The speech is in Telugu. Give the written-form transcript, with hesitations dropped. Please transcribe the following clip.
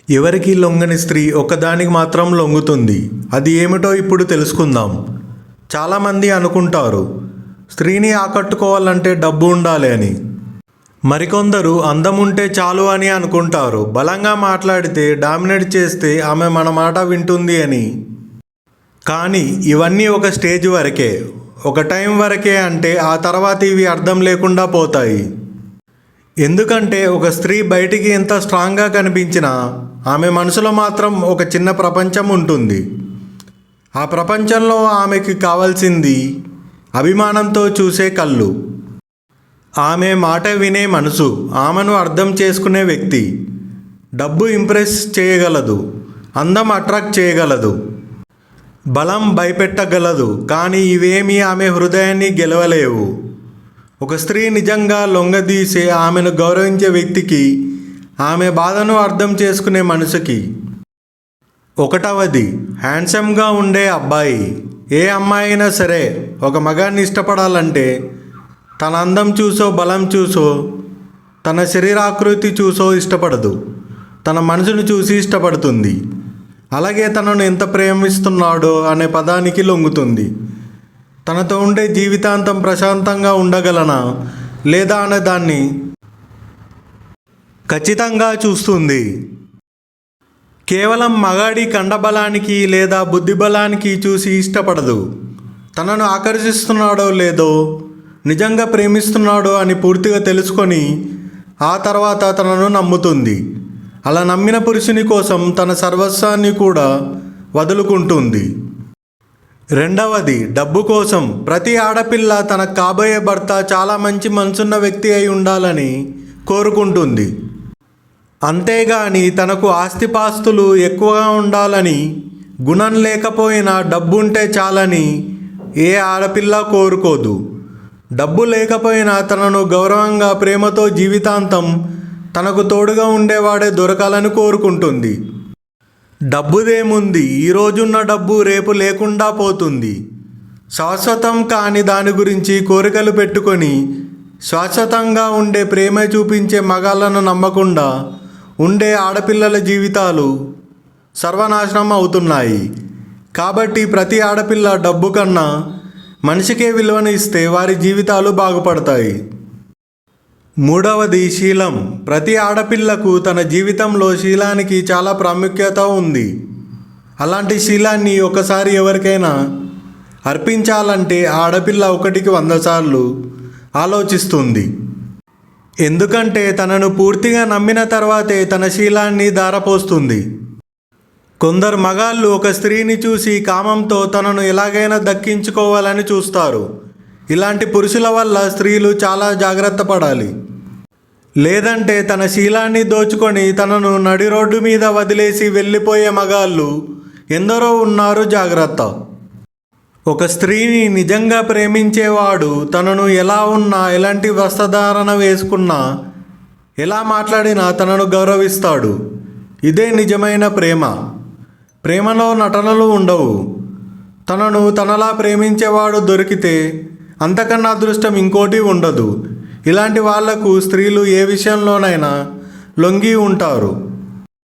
ఎవరికి లొంగని స్త్రీ ఒకదానికి మాత్రం లొంగుతుంది. అది ఏమిటో ఇప్పుడు తెలుసుకుందాం. చాలామంది అనుకుంటారు స్త్రీని ఆకట్టుకోవాలంటే డబ్బు ఉండాలి అని. మరికొందరు అందం ఉంటే చాలు అని అనుకుంటారు. బలంగా మాట్లాడితే డామినేట్ చేస్తే ఆమె మన మాట వింటుంది అని. కానీ ఇవన్నీ ఒక స్టేజ్ వరకే, ఒక టైం వరకే. అంటే ఆ తర్వాత ఇవి అర్థం లేకుండా పోతాయి. ఎందుకంటే ఒక స్త్రీ బయటికి ఎంత స్ట్రాంగ్గా కనిపించినా ఆమె మనసులో మాత్రం ఒక చిన్న ప్రపంచం ఉంటుంది. ఆ ప్రపంచంలో ఆమెకి కావాల్సింది అభిమానంతో చూసే కళ్ళు, ఆమె మాట వినే మనసు, ఆమెను అర్థం చేసుకునే వ్యక్తి. డబ్బు ఇంప్రెస్ చేయగలదు, అందం అట్రాక్ట్ చేయగలదు, బలం భయపెట్టగలదు. కానీ ఇవేమీ ఆమె హృదయాన్ని గెలవలేవు. ఒక స్త్రీ నిజంగా లొంగదీసే, ఆమెను గౌరవించే వ్యక్తికి, ఆమె బాధను అర్థం చేసుకునే మనసుకి. ఒకటవది, హ్యాండ్సమ్గా ఉండే అబ్బాయి. ఏ అమ్మాయి అయినా సరే ఒక మగాన్ని ఇష్టపడాలంటే తన అందం చూసో, బలం చూసో, తన శరీరాకృతి చూసో ఇష్టపడదు. తన మనసును చూసి ఇష్టపడుతుంది. అలాగే తనను ఎంత ప్రేమిస్తున్నాడో అనే పదానికి లొంగుతుంది. తనతో ఉండే జీవితాంతం ప్రశాంతంగా ఉండగలనా లేదా అనే దాన్ని ఖచ్చితంగా చూస్తుంది. కేవలం మగాడి కండబలానికి లేదా బుద్ధిబలానికి చూసి ఇష్టపడదు. తనను ఆకర్షిస్తున్నాడో లేదో, నిజంగా ప్రేమిస్తున్నాడో అని పూర్తిగా తెలుసుకొని ఆ తర్వాత తనను నమ్ముతుంది. అలా నమ్మిన పురుషుని కోసం తన సర్వస్వాన్ని కూడా వదులుకుంటుంది. రెండవది, డబ్బు కోసం. ప్రతి ఆడపిల్ల తన కాబోయే భర్త చాలా మంచి మనసున్న వ్యక్తి అయి ఉండాలని కోరుకుంటుంది. అంతేగాని తనకు ఆస్తిపాస్తులు ఎక్కువగా ఉండాలని, గుణం లేకపోయినా డబ్బు ఉంటే చాలని ఏ ఆడపిల్ల కోరుకోదు. డబ్బు లేకపోయినా తనను గౌరవంగా, ప్రేమతో జీవితాంతం తనకు తోడుగా ఉండేవాడే దొరకాలని కోరుకుంటుంది. డబ్బుదేముంది, ఈరోజున్న డబ్బు రేపు లేకుండా పోతుంది. శాశ్వతం కాని దాని గురించి కోరికలు పెట్టుకొని శాశ్వతంగా ఉండే ప్రేమ చూపించే మగాళ్ళను నమ్మకుండా ఉండే ఆడపిల్లల జీవితాలు సర్వనాశనం అవుతున్నాయి. కాబట్టి ప్రతి ఆడపిల్ల డబ్బు కన్నా మనిషికే విలువను ఇస్తే వారి జీవితాలు బాగుపడతాయి. మూడవది, శీలం. ప్రతి ఆడపిల్లకు తన జీవితంలో శీలానికి చాలా ప్రాముఖ్యత ఉంది. అలాంటి శీలాన్ని ఒకసారి ఎవరికైనా అర్పించాలంటే ఆడపిల్ల 1కి 100 సార్లు ఆలోచిస్తుంది. ఎందుకంటే తనను పూర్తిగా నమ్మిన తర్వాతే తన శీలాన్ని ధారపోస్తుంది. కొందరు మగాళ్ళు ఒక స్త్రీని చూసి కామంతో తనను ఎలాగైనా దక్కించుకోవాలని చూస్తారు. ఇలాంటి పురుషుల వల్ల స్త్రీలు చాలా జాగ్రత్త పడాలి. లేదంటే తన శీలాన్ని దోచుకొని తనను నడి రోడ్డు మీద వదిలేసి వెళ్ళిపోయే మగాళ్ళు ఎందరో ఉన్నారు, జాగ్రత్త. ఒక స్త్రీని నిజంగా ప్రేమించేవాడు తనను ఎలా ఉన్నా, ఎలాంటి వస్త్రధారణ వేసుకున్నా, ఎలా మాట్లాడినా తనను గౌరవిస్తాడు. ఇదే నిజమైన ప్రేమ. ప్రేమలో నటనలు ఉండవు. తనను తనలా ప్రేమించేవాడు దొరికితే అంతకన్నా అదృష్టం ఇంకోటి ఉండదు. ఇలాంటి వాళ్లకు స్త్రీలు ఏ విషయంలోనైనా లొంగి ఉంటారు.